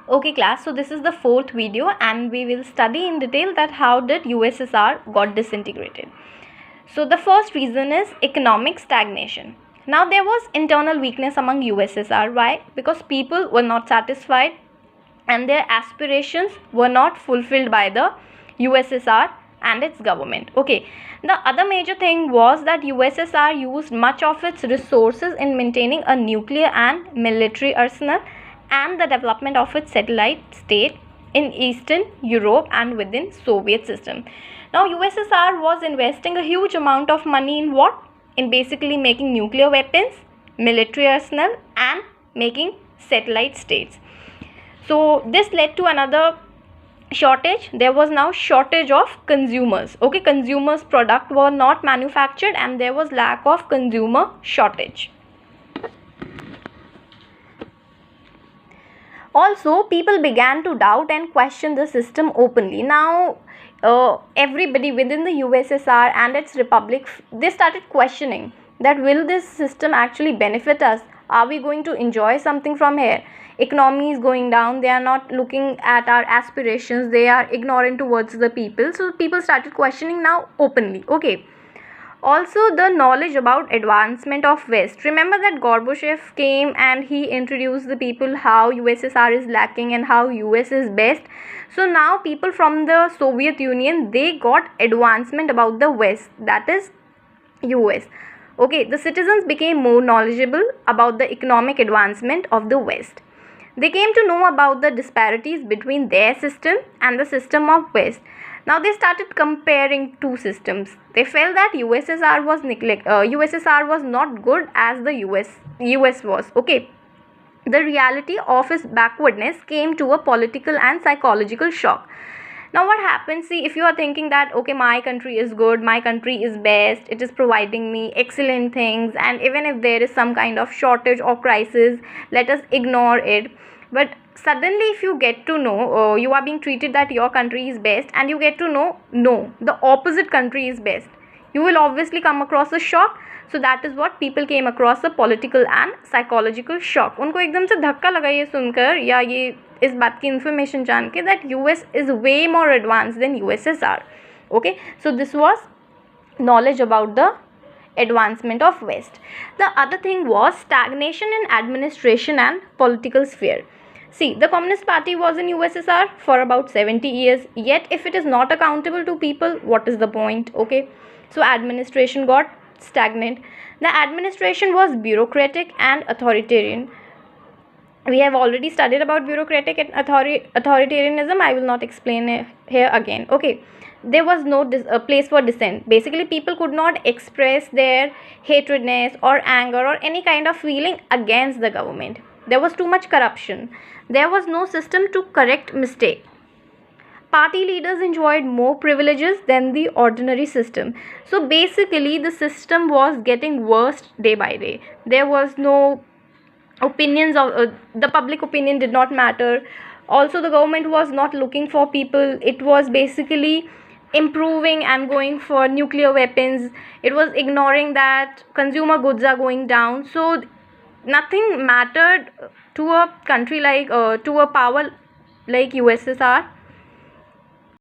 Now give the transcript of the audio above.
Okay class, so this is the fourth video and we will study in detail that how did USSR got disintegrated. So the first reason is economic stagnation. Now there was internal weakness among USSR. Why? Because people were not satisfied and their aspirations were not fulfilled by the USSR and its government. Okay, the other major thing was that USSR used much of its resources in maintaining a nuclear and military arsenal and the development of its satellite state in Eastern Europe and within Soviet system. Now USSR was investing a huge amount of money in what? In basically making nuclear weapons, military arsenal and making satellite states. So this led to another shortage. There was now shortage of consumers. Okay, consumers product were not manufactured and there was lack of consumer shortage. Also, people began to doubt and question the system openly. Now, everybody within the USSR and its republic, they started questioning that will this system actually benefit us? Are we going to enjoy something from here? Economy is going down. They are not looking at our aspirations. They are ignorant towards the people. So people started questioning now openly. Okay. Also the knowledge about advancement of West. Remember that Gorbachev came and he introduced the people how USSR is lacking and how US is best. So now people from the Soviet Union, they got advancement about the West, that is US. Okay, the citizens became more knowledgeable about the economic advancement of the West. They came to know about the disparities between their system and the system of West. Now they started comparing two systems. They felt that USSR was not good as the US was. Okay. The reality of its backwardness came to a political and psychological shock. Now what happens, see, if you are thinking that okay, my country is good, my country is best, it is providing me excellent things, and even if there is some kind of shortage or crisis, let us ignore it. But suddenly if you get to know, you are being treated that your country is best and you get to know no, the opposite country is best, you will obviously come across a shock. So that is what people came across, a political and psychological shock. उनको एकदम से धक्का लगा ये सुनकर या ये इस बात की information जान के that US is way more advanced than USSR. Okay, so this was knowledge about the advancement of West. The other thing was stagnation in administration and political sphere. See, the Communist Party was in USSR for about 70 years, yet if it is not accountable to people, what is the point? Okay, so administration got stagnant. The administration was bureaucratic and authoritarian. We have already studied about bureaucratic and authoritarianism. I will not explain it here again. Okay, there was no place for dissent. Basically, people could not express their hatredness or anger or any kind of feeling against the government. There was too much corruption. There was no system to correct mistake. Party leaders enjoyed more privileges than the ordinary system. So basically the system was getting worse day by day. There was no opinions of the public opinion did not matter. Also the government was not looking for people. It was basically improving and going for nuclear weapons. It was ignoring that consumer goods are going down. So nothing mattered to a country like to a power like USSR.